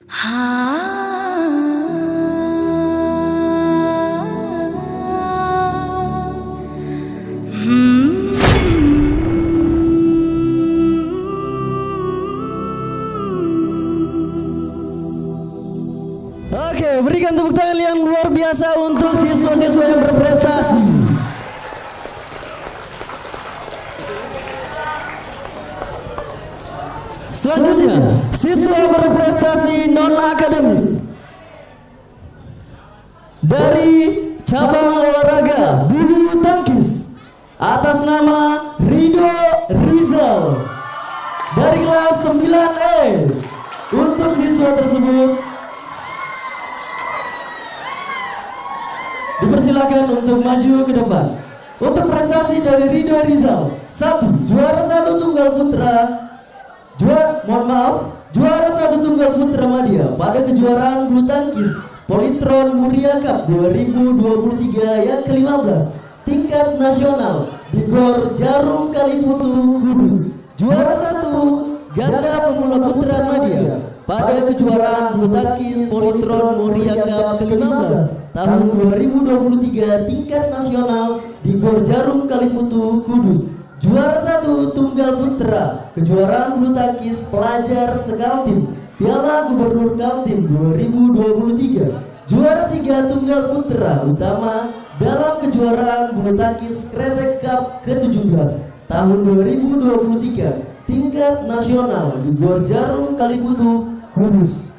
Oke, berikan tepuk tangan yang luar biasa untuk siswa-siswa yang berprestasi. Selanjutnya, siswa berprestasi non-akademik dari cabang olahraga bulu tangkis atas nama Rido Rizal dari kelas 9E. Untuk siswa tersebut dipersilakan untuk maju ke depan. Untuk prestasi dari Rido Rizal, 1. Juara 1 tunggal putra, juara 1 tunggal putra Madya pada kejuaraan bulu tangkis Politron Muria Cup 2023 yang ke-15 tingkat nasional di Gor Jarum Kaliputu Kudus. Juara 1 ganda pemula putra Madya pada kejuaraan bulu tangkis Politron Muria Cup ke-15 tahun 2023 tingkat nasional di Gor Jarum Kaliputu Kudus. Juara 1 tunggal putra kejuaraan bulu tangkis pelajar Sekaltim Piala Gubernur Kaltim 2023. Juara 3 tunggal putra utama dalam kejuaraan bulu tangkis Kretek Cup ke-17 tahun 2023 tingkat nasional di Gor Jarum Kaliputu Kudus.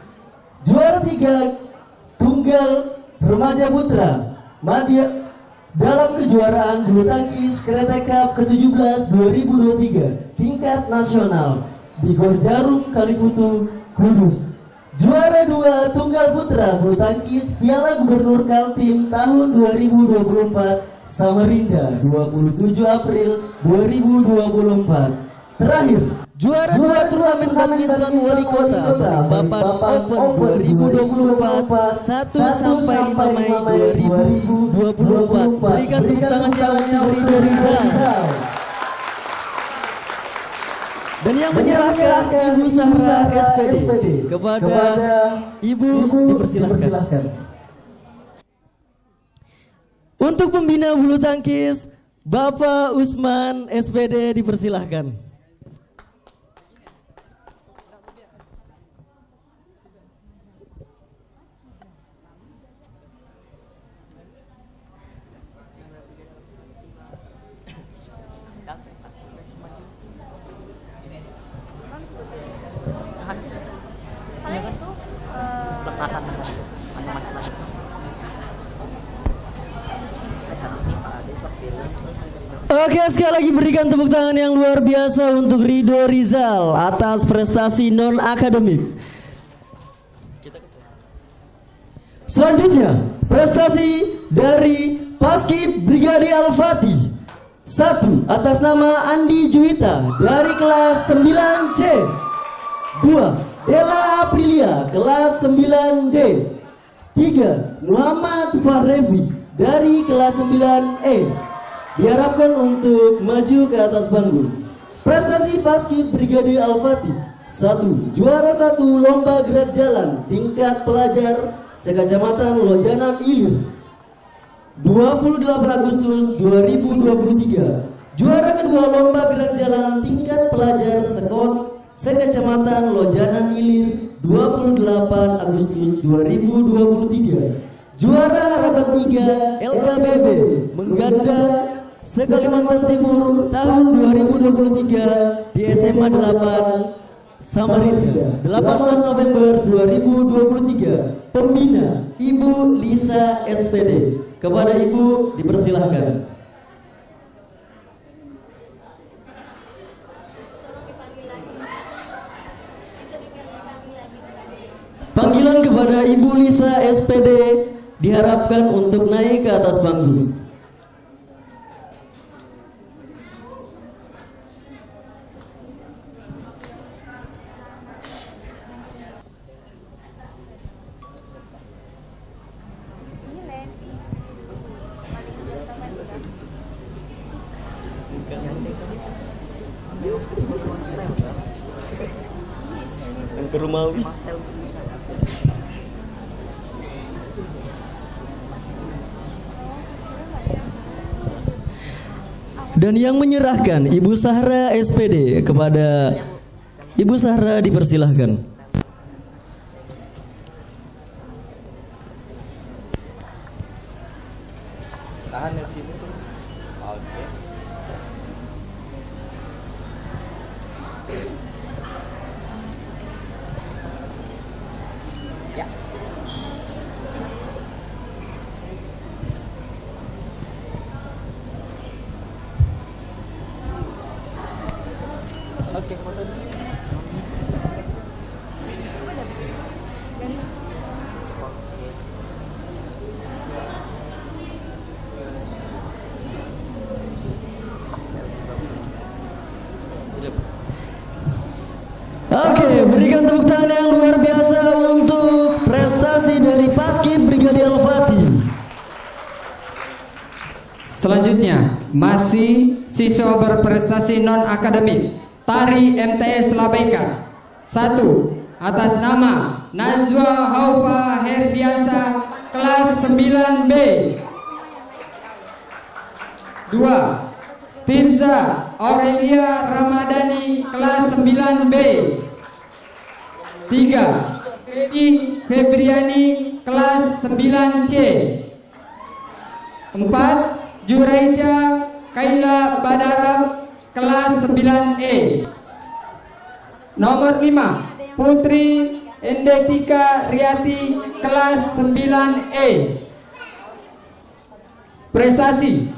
Juara 3 tunggal remaja putra Madya dalam kejuaraan bulu tangkis Kretek Cup ke-17 2023 tingkat nasional di Gor Jarum Kaliputu Kudus. Juara 2 tunggal putra bulu tangkis Piala Gubernur Kaltim tahun 2024 Samarinda 27 April 2024. Terakhir, juara 2 turnamen badminton wali kota Balikpapan Open 2024 1 sampai 5 Mei 2024. Berikan tepuk tangan jawabnya Rido Rizal. Dan yang menyerahkan Ibu Sahra SPD kepada Ibu dipersilahkan. Untuk pembina bulu tangkis Bapak Usman SPD dipersilahkan. Oke, sekali lagi berikan tepuk tangan yang luar biasa untuk Rido Rizal atas prestasi non-akademik. Selanjutnya, prestasi dari Paskib Brigade Al-Fatih 1 atas nama Andi Juwita dari kelas 9C. 2. Della Aprilia kelas 9D. 3. Muhammad Fahrevi dari kelas 9E. Diharapkan untuk maju ke atas panggung. Prestasi Paskib Brigade Al-Fatih 1. Juara 1 lomba gerak jalan tingkat pelajar sekacamatan Lojanan Ilir 28 Agustus 2023. Juara kedua lomba gerak jalan tingkat pelajar sekacamatan Lojanan Ilir 28 Agustus 2023. Juara harapan 3 LKBB mengganda se-Kalimantan Timur tahun 2023 di SMA 8 Samarinda 18 November 2023. Pembina Ibu Lisa SPD. Kepada Ibu dipersilahkan. Panggilan kepada Ibu Lisa SPD diharapkan untuk naik ke atas panggung. Yang ke Rumawi. Dan yang menyerahkan Ibu Sahra SPD. Kepada Ibu Sahra dipersilahkan. Tahan di sini tuh. Oke. Ya. Oke, foto dulu. Oke, berikan tepuk tangan yang luar biasa untuk prestasi dari Paskib Brigadir Al-Fatih. Selanjutnya, masih siswa berprestasi non-akademik Tari MTS Labaika. 1. Atas nama Najwa Haufa Herdiansa, kelas 9B. 2. Firza Aurelia Ramadhani, kelas 9B. 3. Feby Febriani, kelas 9C. 4. Juraisya Kaila Badarab, kelas 9E. Nomor 5. Putri Endetika Riyati, kelas 9E. Prestasi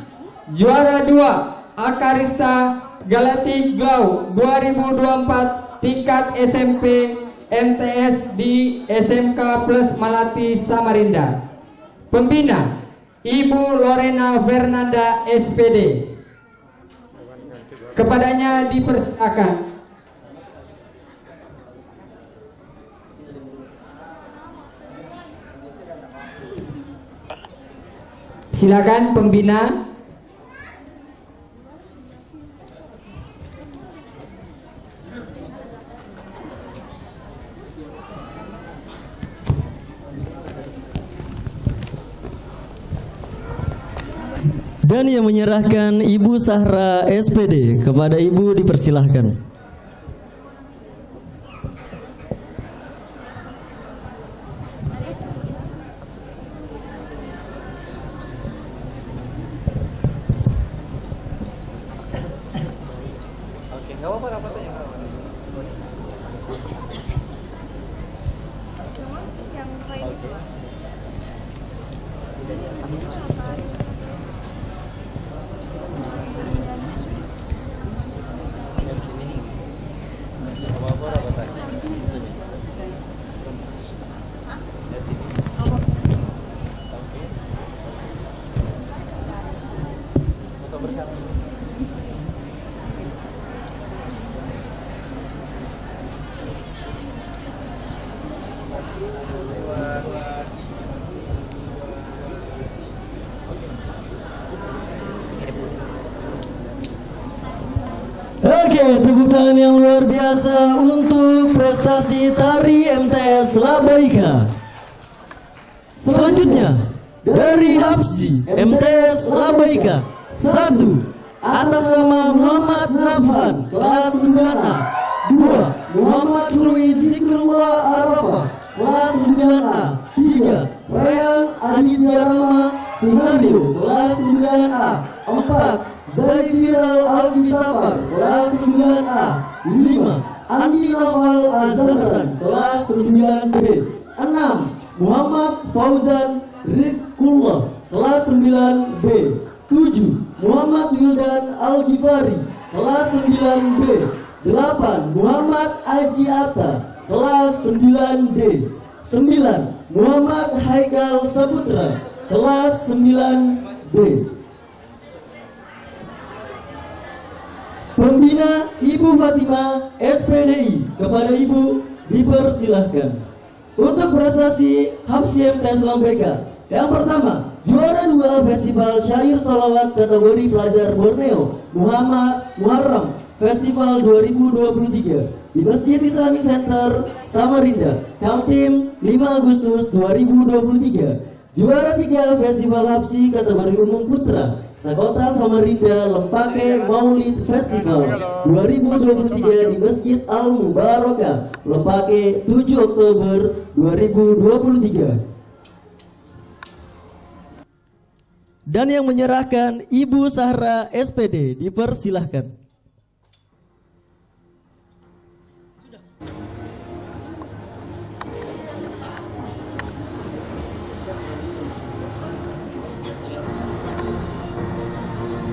juara 2 Akarista Galati Glau 2024 tingkat SMP MTS di SMK Plus Malati Samarinda. Pembina Ibu Lorena Fernanda SPD. Kepadanya dipersilakan. Silakan pembina. Dan yang menyerahkan Ibu Sahra SPD. Kepada Ibu dipersilahkan. Oke, nggak apa-apa rapatnya. Oke, tepuk tangan yang luar biasa untuk prestasi Tari MTS Labaika. Selanjutnya dari Hapsi MTS Labaika 1. Atas nama Muhammad Nafhan, kelas 9A. 2. Muhammad Rui Zikrullah Arafah, kelas 9A. 3. Rehan Aditya Rama Sunario, kelas 9A. 4. Zaifiral Alfi Safar, kelas 9A. 5. Andi Noval Azharan, kelas 9B. 6. Muhammad Fauzan Rizkullah, kelas 9B. 7. Muhammad Wildan Al-Ghifari, kelas 9B. 8. Muhammad Aji Atta, kelas 9D. 9. Muhammad Haikal Saputra, kelas 9B. Pembina Ibu Fatimah SPDI. Kepada Ibu dipersilahkan. Untuk prestasi Hapsi MTS Labaika, yang pertama, juara 2 Festival Syair Sholawat kategori pelajar Borneo Muhammad Muharram Festival 2023. di Masjid Islamic Center Samarinda. Kaltim 5 Agustus 2023. Juara 3 Festival Hapsi kategori umum putra Sakota Samarinda Lempake Maulid Festival 2023 di Masjid Al Mubarakah Lempake 7 Oktober 2023. Dan yang menyerahkan Ibu Sahra SPD, dipersilahkan.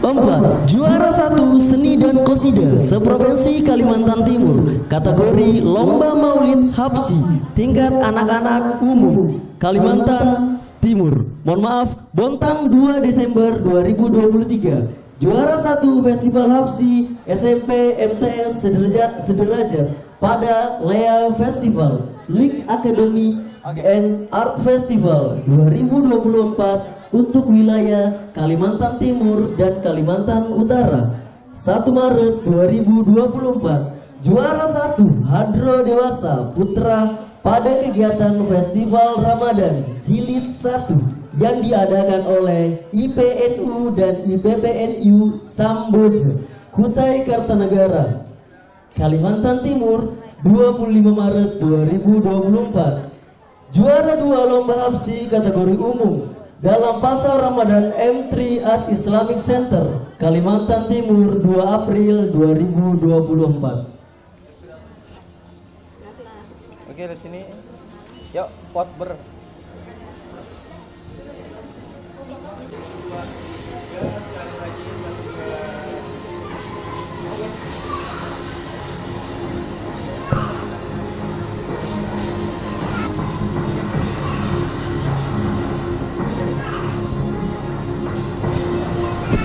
Empat, juara 1 seni dan qasidah seprovinsi Kalimantan Timur, kategori lomba Maulid Hapsi tingkat anak-anak umum Kalimantan Timur. Mohon maaf, Bontang 2 Desember 2023. Juara 1 Festival Hapsi SMP MTS Sederajat pada Lea Festival League Academy and Art Festival 2024 untuk wilayah Kalimantan Timur dan Kalimantan Utara 1 Maret 2024. Juara 1 Hadro Dewasa Putra pada kegiatan Festival Ramadan Jilid 1 yang diadakan oleh IPNU dan IPPNU Samboja Kutai Kartanegara Kalimantan Timur 25 Maret 2024. Juara 2 lomba hapsi kategori umum dalam pasar Ramadan M3 Art Islamic Center Kalimantan Timur 2 April 2024. Oke, di sini. Yuk, pot ber.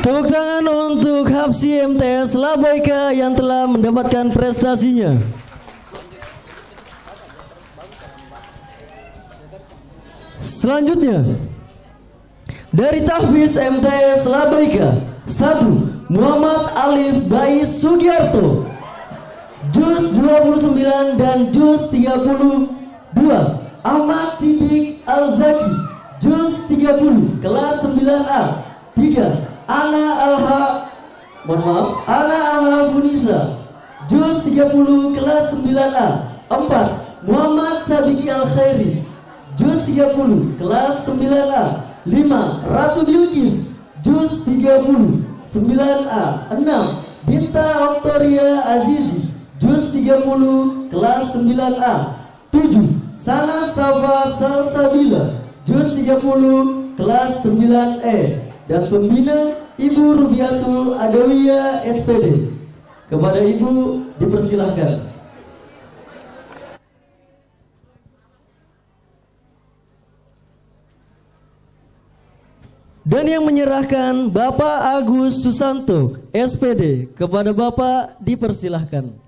Tepuk tangan untuk Hapsi MTS Labaika yang telah mendapatkan prestasinya. Selanjutnya dari Tahfiz MTS Labaika 1 Muhammad Alif Bais Sugiarto Juz 29 dan Juz 32. Ahmad Siddiq Al-Zaki Juz 30 kelas 9A. 3 Ana Alha Funisa Juz 30 kelas 9A. 4 Muhammad Sabiki Al-Khairi Juz 30 kelas 9A. 5 Ratu Bilqis Juz 30 9A. 6 Binta Oktoria Azizi Juz 30 kelas 9A. 7 Sana Safa Salsabila Juz 30 kelas 9E. Dan pembina Ibu Rubiatul Adawiyah SPD. Kepada Ibu dipersilahkan. Dan yang menyerahkan Bapak Agus Susanto SPD. Kepada Bapak dipersilahkan.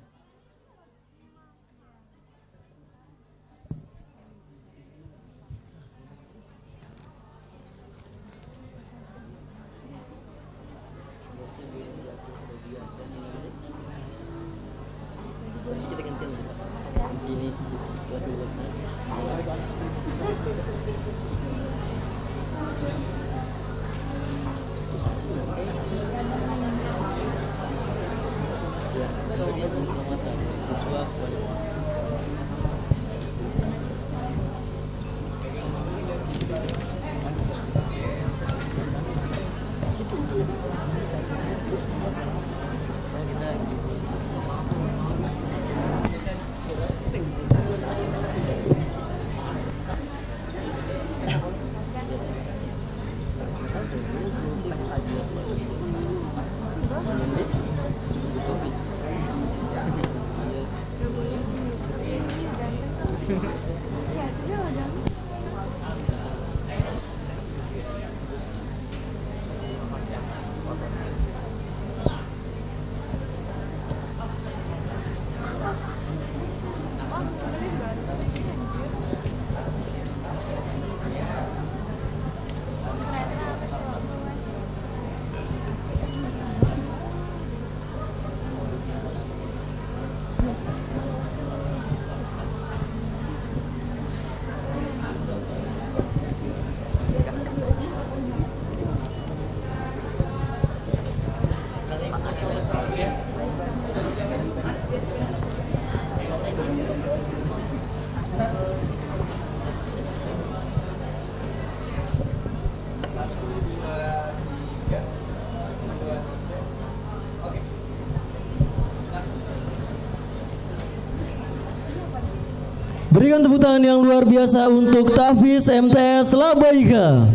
Berikan tepuk tangan yang luar biasa untuk Tahfiz MTS Labaika.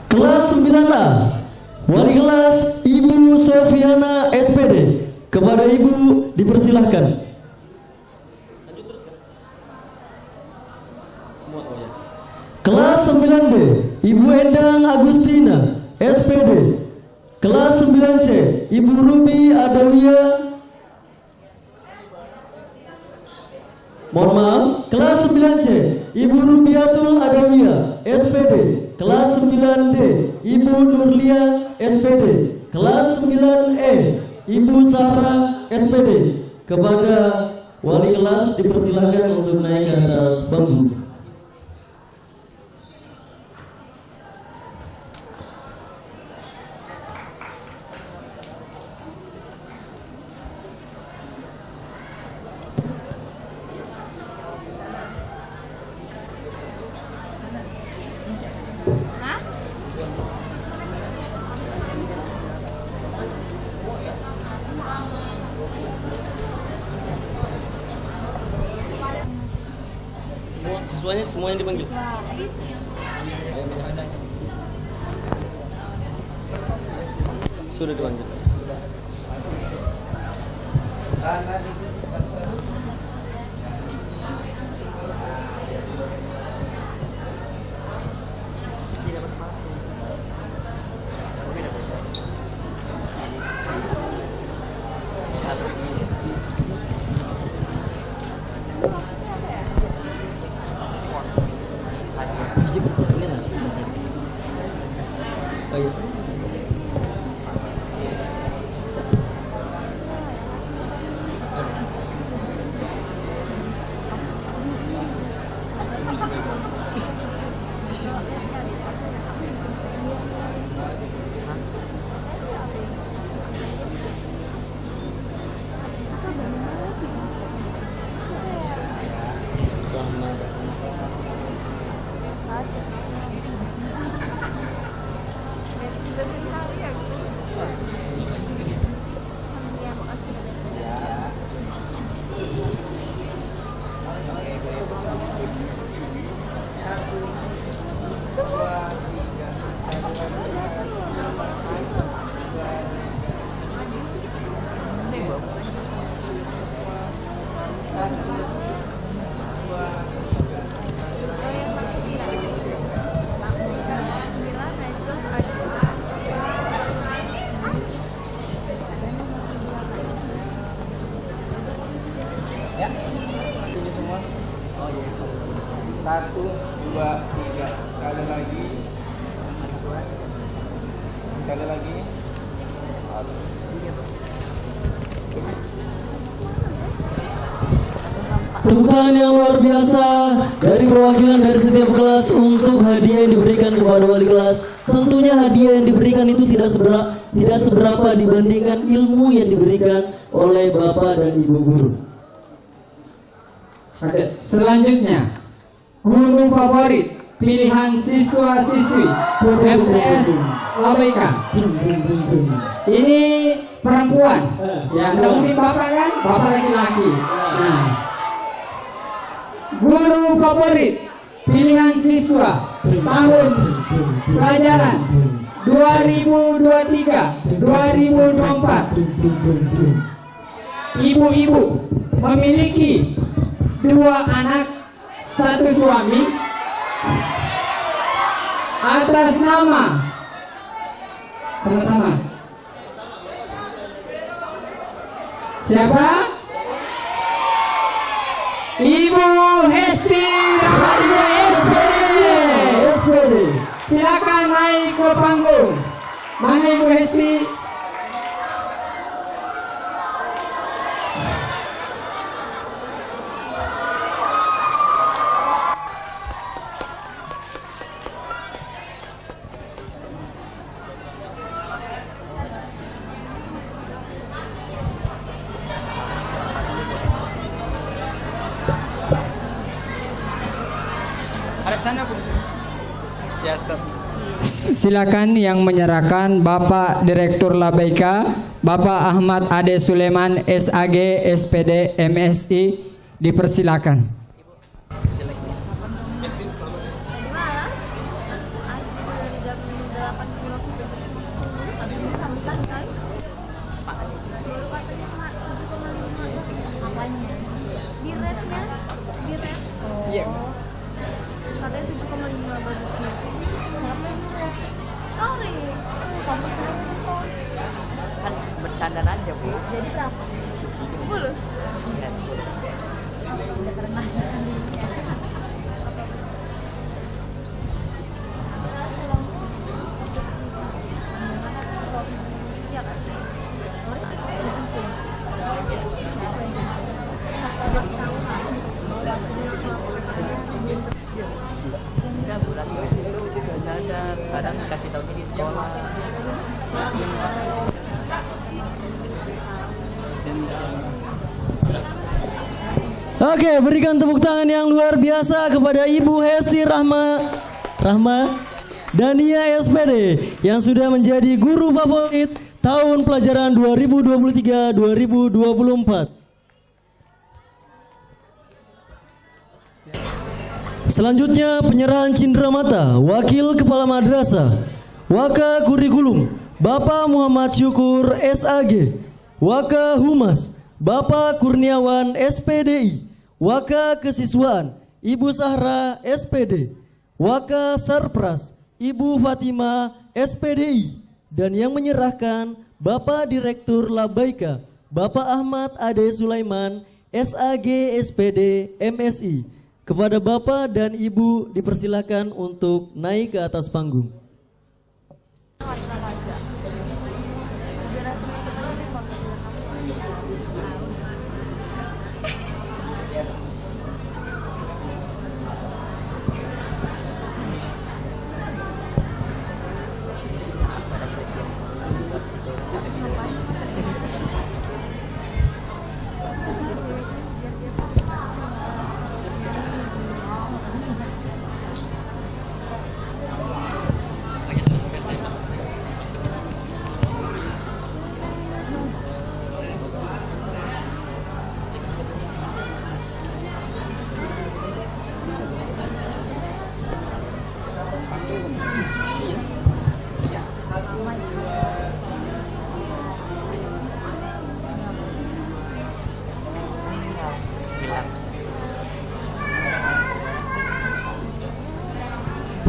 Kelas 9A, wali kelas Ibu Sofiana SPD. Kepada Ibu dipersilahkan. Kelas 9B, Ibu Endang Agustina SPD. Kelas 9C, Ibu Ruby Adalia. Mohon maaf, kelas 9C, Ibu Rubiatul Adalia SPD. Kelas 9D, Ibu Nurlia SPD. Kelas 9E, Ibu Sarah SPD. Kepada wali kelas dipersilakan untuk naik ke atas panggung. Siswanya semuanya dipanggil. Sudah dipanggil. Oh iya. Satu, dua, tiga. Sekali lagi. Sekali lagi. Tepuk tangan yang luar biasa dari perwakilan dari setiap kelas untuk hadiah yang diberikan kepada wali kelas. Tentunya hadiah yang diberikan itu tidak seberapa dibandingkan ilmu yang diberikan oleh Bapak dan Ibu guru. Oke, selanjutnya guru favorit pilihan siswa-siswi MTS Labaika. Ini perempuan. Ya, nggak mungkin bapak kan? Bapak laki-laki. Nah, guru favorit pilihan siswa tahun pelajaran 2023-2024. Ibu-ibu memiliki 2 anak, 1 suami, atas nama sama-sama siapa? Ibu Hesti Rahmadia SPD. Silakan naik ke panggung. Mana Ibu Hesti? Hadap sana, Bu. Ya, stop. Silakan yang menyerahkan Bapak Direktur Labaika, Bapak Ahmad Ade Suleman SAG SPD MSI dipersilakan. Iya. Katanya 7,5 bagusnya. Siapa yang murah? Sorry. Kamu Kan bercanda aja Bu. jadi berapa? 10. Udah pernah Enggak Bu, lagi bercanda. Kadang dikasih tahunya di sekolah. Oke, berikan tepuk tangan yang luar biasa kepada Ibu Hesti Rahma Dania SPD yang sudah menjadi guru favorit tahun pelajaran 2023-2024. Selanjutnya penyerahan cindramata Wakil Kepala Madrasah Waka Kurikulum Bapak Muhammad Syukur SAG, Waka Humas Bapak Kurniawan SPDI, Waka Kesiswaan Ibu Sahra SPD, Waka Sarpras Ibu Fatima SPDI, dan yang menyerahkan Bapak Direktur Labaika Bapak Ahmad Ade Sulaiman SAG SPD MSI. Kepada Bapak dan Ibu dipersilakan untuk naik ke atas panggung.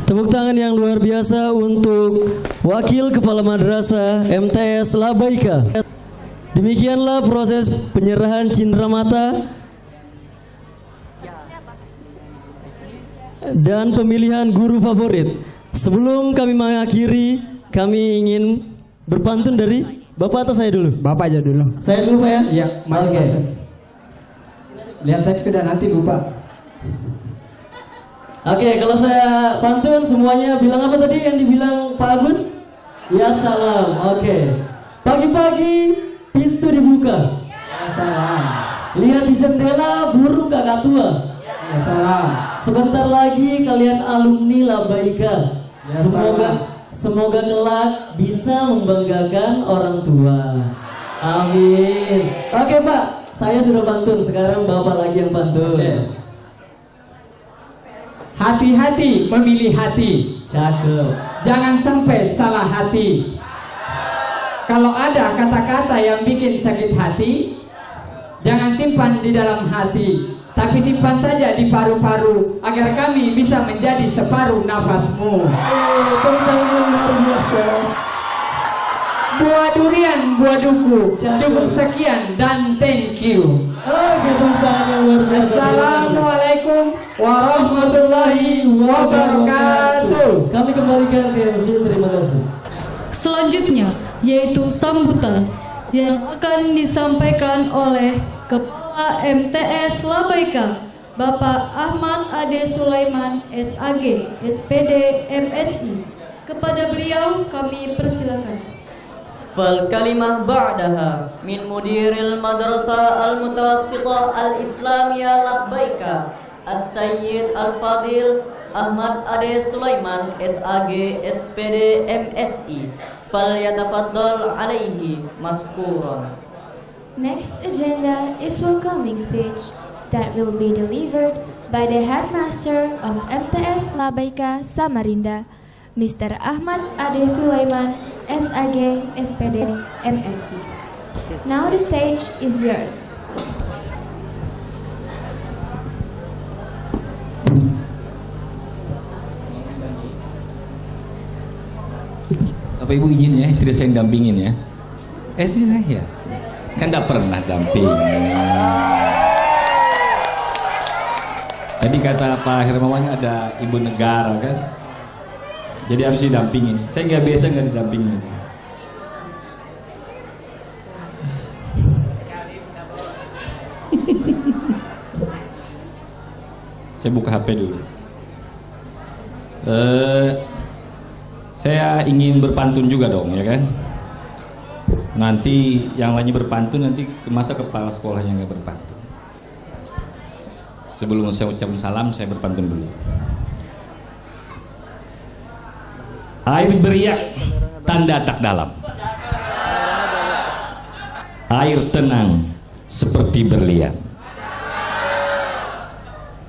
Tepuk tangan yang luar biasa untuk Wakil Kepala Madrasah MTS Labaika. Demikianlah proses penyerahan cindramata dan pemilihan guru favorit. Sebelum kami mengakhiri, kami ingin berpantun dari Bapak atau saya dulu? Bapak aja dulu. Saya dulu Pak ya? Iya, mari. Oke. Lihat teks sudah nanti Bapak. Oke, kalau saya pantun semuanya bilang apa tadi yang dibilang Pak Agus? Ya salam. Oke. Pagi-pagi pintu dibuka. Ya salam. Lihat di jendela burung kakak tua. Ya salam. Sebentar lagi kalian alumni Labaika. Ya, Semoga kelak bisa membanggakan orang tua. Amin. Oke Pak, saya sudah pantun. Sekarang Bapak lagi yang pantun. Hati-hati memilih hati. Cakep. Jangan sampai salah hati. Kalau ada kata-kata yang bikin sakit hati, jangan simpan di dalam hati, tapi simpan saja di paru-paru agar kami bisa menjadi separuh nafasmu. Tepuk tangan yang luar biasa. Buah durian, buah duku. Cakep. Cukup sekian dan thank you. Oke, tepuk tangan yang luar biasa. Assalamualaikum warahmatullahi wabarakatuh. Kami kembalikan ke MC. Terima kasih. Selanjutnya yaitu sambutan yang akan disampaikan oleh Kepala MTS Labaika Bapak Ahmad Ade Sulaiman SAG SPD MSI. Kepada beliau kami persilakan. فالكلمة بعدها من مدير المدرسة المتوسطة الإسلامية لبيكة السيد الفاضل أحمد أدي سليمان SAG SPD MSI فليتفضل عليه مشكورا. Next agenda is welcoming speech. that will be delivered by the headmaster of MTS Labaika Samarinda, Mr. Ahmad Ade Sulaiman, SAG, SPD, MSI. Now the stage is yours. Bapak Ibu izin ya, istri saya yang dampingin ya. Istri saya kan tidak pernah damping. Tadi kata Pak Hermawan ada ibu negara kan, jadi harus didampingin. Saya nggak biasa nggak didampingin. Saya buka HP dulu. Saya ingin berpantun juga dong, ya kan? Nanti yang lainnya berpantun, nanti masa kepala sekolahnya nggak berpantun. Sebelum saya ucapkan salam, saya berpantun dulu. Air beriak, tanda tak dalam. Air tenang, seperti berlian.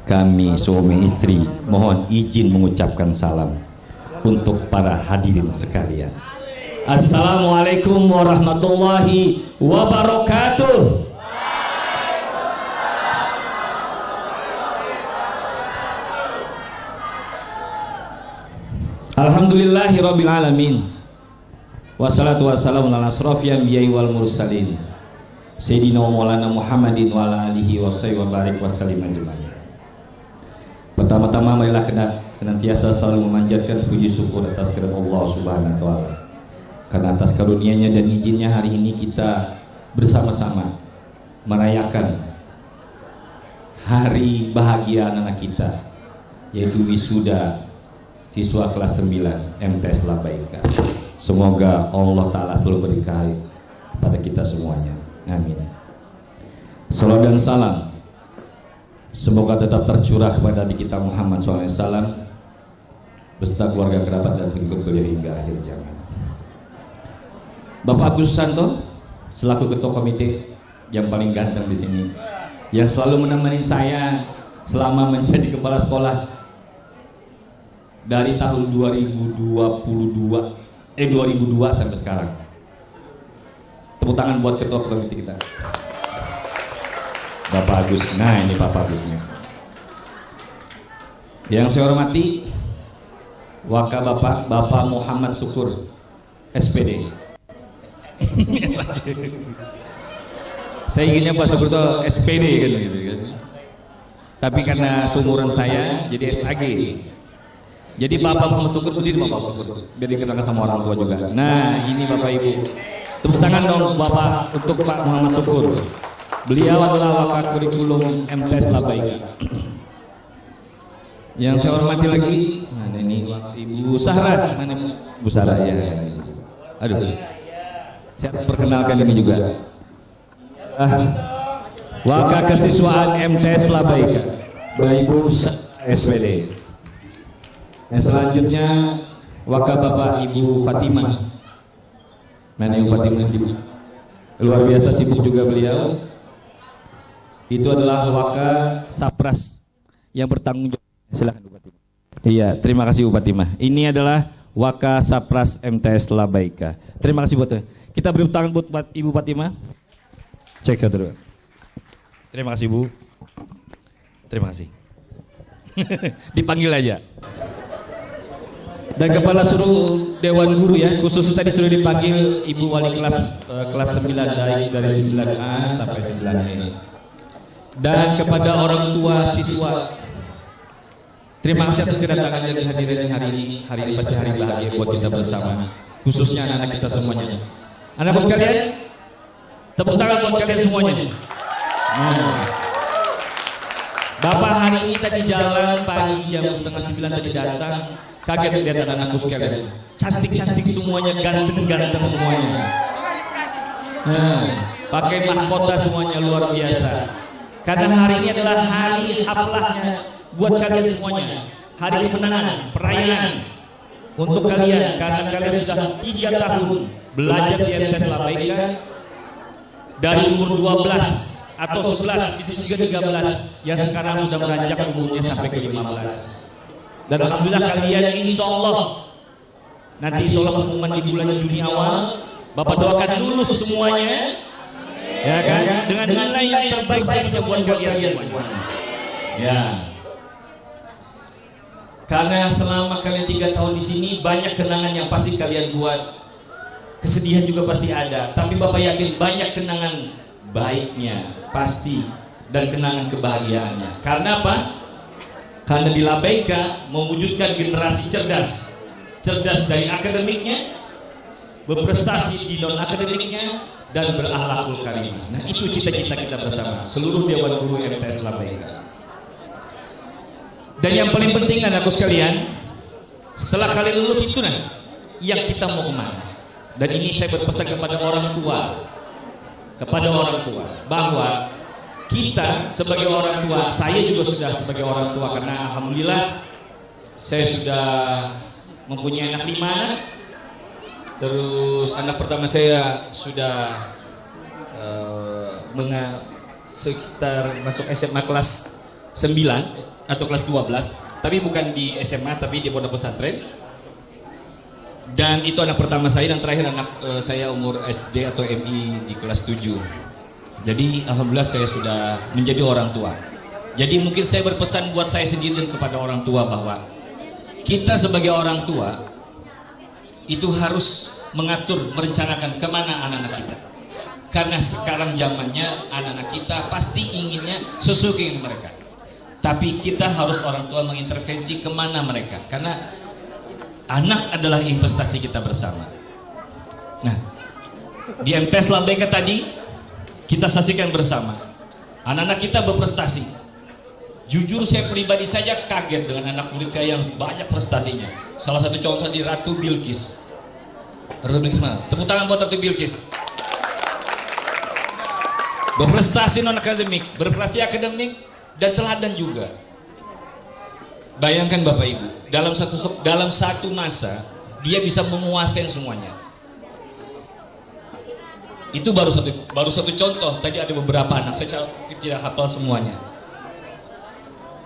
Kami suami istri mohon izin mengucapkan salam untuk para hadirin sekalian. Assalamualaikum warahmatullahi wabarakatuh. Alhamdulillahirabbil alamin. Wassalatu wassalamu ala asrofil anbiya'i wal mursalin. Sayyidina wa maulana Muhammadin wa ala alihi wa sahbihi wa barik wa sallim ajma'in. Pertama-tama marilah senantiasa selalu memanjatkan puji syukur atas kehadirat Allah Subhanahu wa taala. Karena atas karunia-Nya dan izinnya hari ini kita bersama-sama merayakan hari bahagia anak kita, yaitu wisuda siswa kelas 9 MTS Labaika. Semoga Allah taala selalu berkahi kepada kita semuanya. Amin. Salam dan salam semoga tetap tercurah kepada Nabi kita Muhammad SAW beserta keluarga kerabat dan pengikut beliau hingga akhir zaman. Bapak Agus Susanto selaku ketua komite yang paling ganteng di sini, yang selalu menemani saya selama menjadi kepala sekolah dari tahun 2002 sampai sekarang. Tepuk tangan buat ketua komite kita, Bapak Agus. Nah, ini Bapak Agusnya. Yang saya hormati Bapak Muhammad Syukur, SPD. Saya inginnya Pak Syukur itu SPD kan gitu kan. Tapi karena seumuran saya jadi SAG. Jadi Bapak Muhammad Syukur berdiri Bapak Syukur, biar dikenalkan sama orang tua juga. Nah, ini Bapak Ibu. Tepuk tangan dong Bapak untuk Pak Muhammad Syukur. Beliau adalah wakil kurikulum MTS Labaika. Yang saya hormati lagi, mana ini Ibu Sahra, mana Ibu Sahra ya. Aduh, saya harus perkenalkan ini juga. Wakil kesiswaan MTS Labaika, Ibu SPD. Yang selanjutnya wakil Bapak Ibu Fatimah. Mana Ibu Fatimah? Luar biasa sibuk juga beliau. Itu adalah Waka Sapras yang bertanggung jawab. Silakan Bu Fatimah. Iya, terima kasih Bu Fatimah. Ini adalah Waka Sapras MTS Labaika. Terima kasih buat. Kita beri tangan buat Ibu Fatimah. Cek dulu. Terima kasih Bu. Terima kasih. Dipanggil aja. Dan kepala seluruh Dewan Guru ya, khusus tadi sudah dipanggil Ibu Wali kelas 9 dari 9A sampai 9E. Dan kepada orang tua siswa, terima kasih atas kedatangan dan hadirin hari ini. Hari ini pasti hari bahagia buat kita bersama, khususnya anak-anak kita semuanya. Anak-anak sekalian, tepuk tangan buat kalian semuanya. Bapak hari ini tadi jalan pagi jam 8:30 tadi datang, kaget lihat anak-anakku sekalian. Cantik-cantik semuanya, ganteng-ganteng semuanya. Pakai mahkota semuanya luar biasa. Karena hari ini adalah hari haflahnya buat kalian semuanya, hari kemenangan, perayaan untuk kalian karena kalian sudah 3 tahun belajar di MTS Labaika dari umur 12 atau 11, itu juga 13 yang sekarang sudah beranjak umurnya sampai ke 15. Dan alhamdulillah kalian insya Allah nanti insya Allah pengumuman di bulan Juni awal, Bapak doakan lulus semuanya, ya kan? Dengan nilai yang terbaik saja buat kalian semuanya. Ya. Karena selama kalian 3 tahun di sini banyak kenangan yang pasti kalian buat, kesedihan juga pasti ada. Tapi Bapak yakin banyak kenangan baiknya pasti dan kenangan kebahagiaannya. Karena apa? Karena di Labaika mewujudkan generasi cerdas, cerdas dari akademiknya, berprestasi di non akademiknya, dan berakhlakul karimah. Nah itu cita-cita kita bersama seluruh Dewan Guru MTS Labaika. Dan yang paling penting anakku sekalian, setelah kalian lulus itu nanti yang kita mau kemana? Dan ini saya berpesan kepada orang tua, bahwa kita sebagai orang tua, saya juga sudah sebagai orang tua, karena alhamdulillah saya sudah mempunyai anak 5 anak. Terus anak pertama saya sudah sekitar masuk SMA kelas 9 atau kelas 12, tapi bukan di SMA tapi di pondok pesantren. Dan itu anak pertama saya, dan terakhir anak saya umur SD atau MI di kelas 7. Jadi alhamdulillah saya sudah menjadi orang tua. Jadi mungkin saya berpesan buat saya sendiri dan kepada orang tua bahwa kita sebagai orang tua itu harus mengatur, merencanakan kemana anak-anak kita. Karena sekarang zamannya anak-anak kita pasti inginnya sesuai dengan mereka. Tapi kita harus orang tua mengintervensi kemana mereka, karena anak adalah investasi kita bersama. Nah, di MTS Labaika tadi kita saksikan bersama anak-anak kita berprestasi. Jujur saya pribadi saja kaget dengan anak murid saya yang banyak prestasinya. Salah satu contoh di Ratu Bilqis. Ratu Bilqis mana? Tepuk tangan buat Ratu Bilqis. Berprestasi non akademik, berprestasi akademik, dan teladan juga. Bayangkan Bapak Ibu, dalam satu masa dia bisa menguasai semuanya. Itu baru satu contoh. Tadi ada beberapa anak, saya tidak hafal semuanya.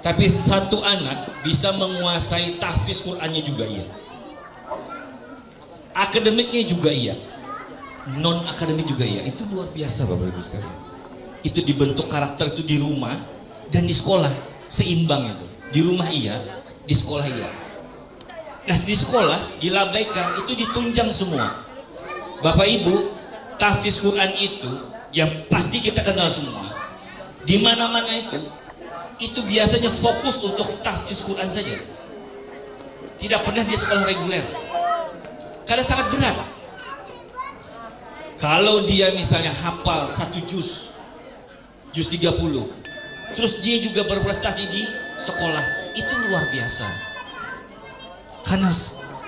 Tapi satu anak bisa menguasai tahfiz Qur'annya juga iya. Akademiknya juga iya. Non akademik juga iya. Itu luar biasa Bapak Ibu sekalian. Itu dibentuk karakter itu di rumah dan di sekolah, seimbang itu. Di rumah iya, di sekolah iya. Nah di sekolah, di Labaika itu ditunjang semua. Bapak Ibu, tahfiz Quran itu yang pasti kita kenal semua. Di mana-mana itu biasanya fokus untuk tahfiz Quran saja. Tidak pernah di sekolah reguler. Karena sangat berat. Kalau dia misalnya hafal 1 juz 30, terus dia juga berprestasi di sekolah, itu luar biasa. Karena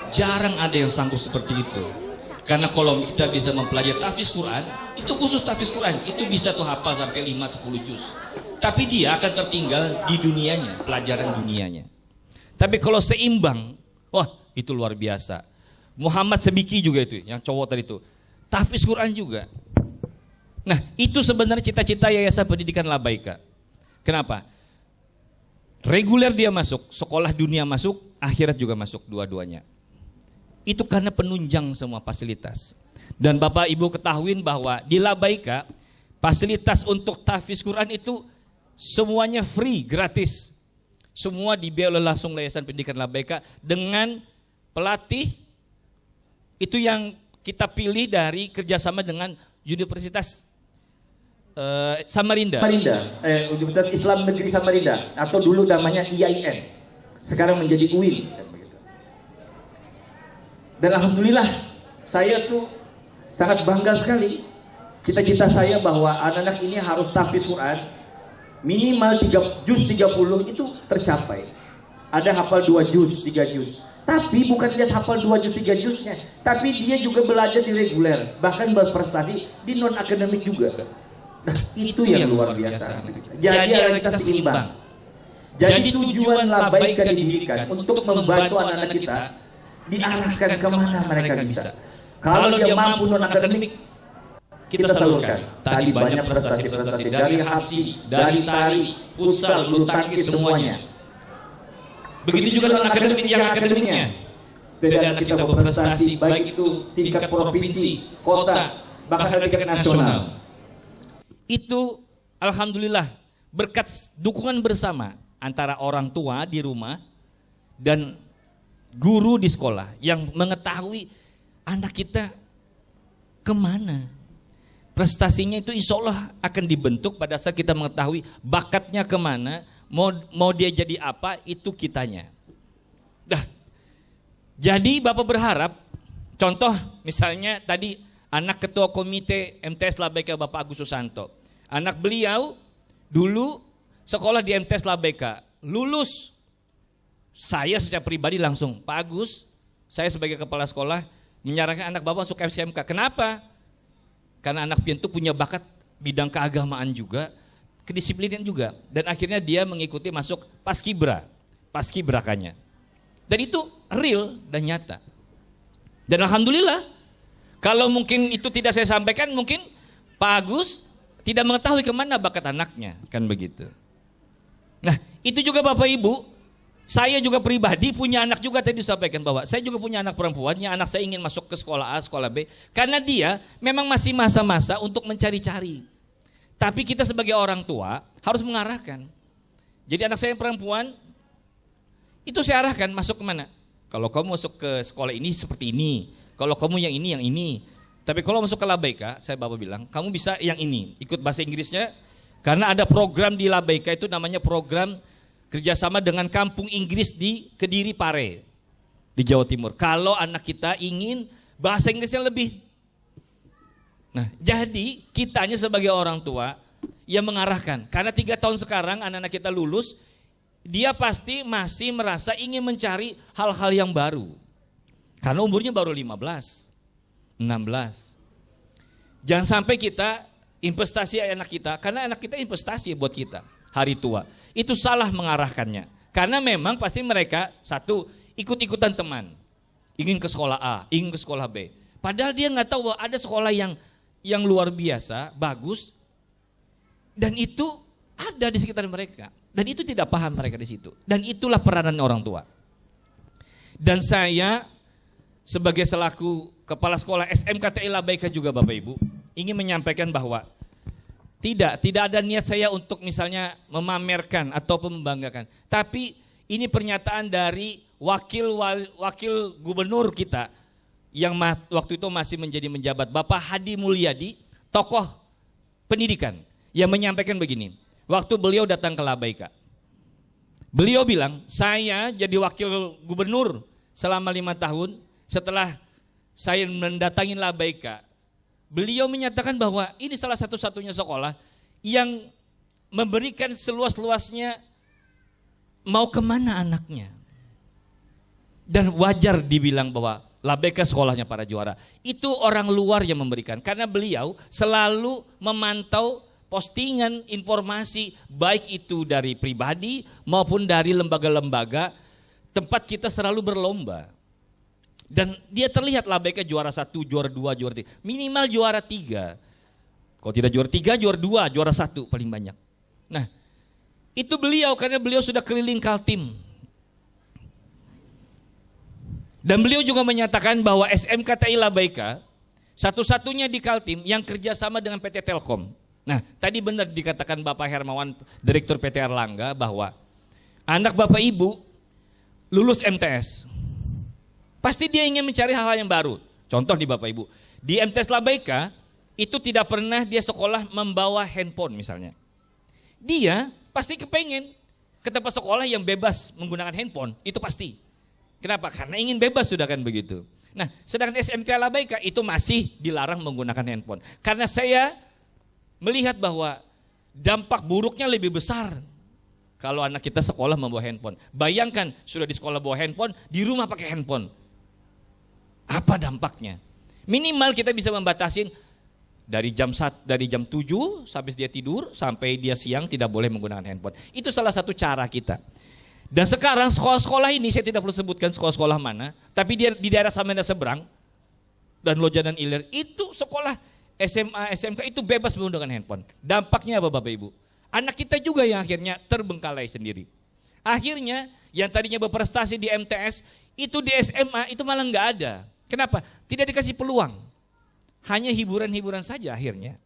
jarang ada yang sanggup seperti itu. Karena kalau kita bisa mempelajari tahfiz Quran, itu khusus tahfiz Quran, itu bisa tuh hafal sampai 5-10 juz. Tapi dia akan tertinggal di dunianya, pelajaran dunianya. Tapi kalau seimbang, wah itu luar biasa. Muhammad Sebiki juga itu, yang cowok tadi itu, tahfiz Quran juga. Nah itu sebenarnya cita-cita Yayasan Pendidikan Labaika. Kenapa? Reguler dia masuk, sekolah dunia masuk, akhirat juga masuk dua-duanya. Itu karena penunjang semua fasilitas. Dan Bapak Ibu ketahuin bahwa di Labaika fasilitas untuk tahfiz Quran itu semuanya free, gratis. Semua dibiayai langsung Yayasan Pendidikan Labaika dengan pelatih itu yang kita pilih dari kerjasama dengan Universitas Samarinda. Universitas Islam Negeri Samarinda atau dulu namanya IAIN, sekarang menjadi UIN. Dan alhamdulillah saya tuh sangat bangga sekali. Cita-cita saya bahwa anak-anak ini harus tahfiz Quran minimal 3 juz 30 itu tercapai. Ada hafal 2 juz, 3 juz. Tapi bukan dia hafal 2 juz 3 juznya, tapi dia juga belajar di reguler, bahkan berprestasi di non akademik juga. Nah, itu yang luar biasa. Jadi anak kita seimbang. Jadi tujuan Labaika didirikan untuk membantu anak-anak kita diarahkan kemana mereka bisa. Kalau dia mampu non akademik, kita salurkan. Tadi banyak prestasi-prestasi dari hapsi, dari tari, futsal, bulu tangkis semuanya. Begitu juga dengan akademik yang akademiknya. Dari anak kita berprestasi baik itu tingkat provinsi, kota, bahkan tingkat nasional. Itu alhamdulillah berkat dukungan bersama antara orang tua di rumah dan guru di sekolah yang mengetahui anak kita kemana. Prestasinya itu insya Allah akan dibentuk pada saat kita mengetahui bakatnya kemana, mau dia jadi apa, itu kitanya. Jadi Bapak berharap, contoh misalnya tadi anak ketua komite MTS Labaika Bapak Agus Susanto. Anak beliau dulu sekolah di MTS Labaika, lulus. Saya secara pribadi langsung, Pak Agus, saya sebagai kepala sekolah menyarankan anak Bapak masuk SMK. Kenapa? Karena anak pian itu punya bakat bidang keagamaan juga, kedisiplinan juga. Dan akhirnya dia mengikuti masuk paskibrakanya. Dan itu real dan nyata. Dan alhamdulillah, kalau mungkin itu tidak saya sampaikan, mungkin Pak Agus tidak mengetahui kemana bakat anaknya, kan begitu. Nah, itu juga Bapak Ibu, saya juga pribadi punya anak juga tadi disampaikan bahwa saya juga punya anak perempuan, yang anak saya ingin masuk ke sekolah A, sekolah B, karena dia memang masih masa-masa untuk mencari-cari. Tapi kita sebagai orang tua harus mengarahkan. Jadi anak saya yang perempuan, itu saya arahkan masuk kemana? Kalau kamu masuk ke sekolah ini seperti ini, kalau kamu yang ini. Tapi kalau masuk ke Labaika, saya Bapak bilang, kamu bisa yang ini, ikut bahasa Inggrisnya, karena ada program di Labaika itu namanya program kerjasama dengan kampung Inggris di Kediri Pare, di Jawa Timur. Kalau anak kita ingin bahasa Inggrisnya lebih. Nah, jadi kitanya sebagai orang tua yang mengarahkan, karena 3 tahun sekarang anak-anak kita lulus, dia pasti masih merasa ingin mencari hal-hal yang baru. Karena umurnya baru 15, 16. Jangan sampai kita investasi anak kita, karena anak kita investasi buat kita hari tua. Itu salah mengarahkannya. Karena memang pasti mereka, satu, ikut-ikutan teman. Ingin ke sekolah A, ingin ke sekolah B. Padahal dia nggak tahu bahwa ada sekolah yang luar biasa, bagus. Dan itu ada di sekitar mereka. Dan itu tidak paham mereka di situ. Dan itulah peranan orang tua. Dan saya sebagai selaku kepala sekolah SMKTI Labaika juga Bapak Ibu, ingin menyampaikan bahwa tidak ada niat saya untuk misalnya memamerkan atau membanggakan. Tapi ini pernyataan dari wakil gubernur kita yang waktu itu masih menjadi menjabat, Bapak Hadi Mulyadi, tokoh pendidikan, yang menyampaikan begini. Waktu beliau datang ke Labaika, beliau bilang, saya jadi wakil gubernur selama 5 tahun. Setelah saya mendatangi Labaika, beliau menyatakan bahwa ini salah satu-satunya sekolah yang memberikan seluas-luasnya mau kemana anaknya. Dan wajar dibilang bahwa Labaika sekolahnya para juara. Itu orang luar yang memberikan, karena beliau selalu memantau postingan informasi, baik itu dari pribadi maupun dari lembaga-lembaga tempat kita selalu berlomba. Dan dia terlihat Labaika juara 1, juara 2, juara 3. Minimal juara 3. Kalau tidak juara 3, juara 2, juara 1 paling banyak. Nah, itu beliau karena beliau sudah keliling Kaltim. Dan beliau juga menyatakan bahwa SMKTI Labaika satu-satunya di Kaltim yang kerjasama dengan PT Telkom. Nah, tadi benar dikatakan Bapak Hermawan, Direktur PT Erlangga, bahwa anak Bapak Ibu lulus MTS, pasti dia ingin mencari hal-hal yang baru. Contoh di Bapak Ibu, di MTS Labaika itu tidak pernah dia sekolah membawa handphone misalnya. Dia pasti kepengen ke tempat sekolah yang bebas menggunakan handphone, itu pasti. Kenapa? Karena ingin bebas sudah kan begitu. Nah, sedangkan SMK Labaika itu masih dilarang menggunakan handphone. Karena saya melihat bahwa dampak buruknya lebih besar kalau anak kita sekolah membawa handphone. Bayangkan sudah di sekolah bawa handphone, di rumah pakai handphone. Apa dampaknya? Minimal kita bisa membatasin dari jam 7 sampai dia tidur, sampai dia siang tidak boleh menggunakan handphone. Itu salah satu cara kita. Dan sekarang sekolah-sekolah ini, saya tidak perlu sebutkan sekolah-sekolah mana, tapi dia di daerah Samarinda seberang dan Loja dan Ilir, itu sekolah SMA, SMK itu bebas menggunakan handphone. Dampaknya apa Bapak Ibu? Anak kita juga yang akhirnya terbengkalai sendiri. Akhirnya yang tadinya berprestasi di MTS, itu di SMA itu malah nggak ada. Kenapa? Tidak dikasih peluang. Hanya hiburan-hiburan saja akhirnya.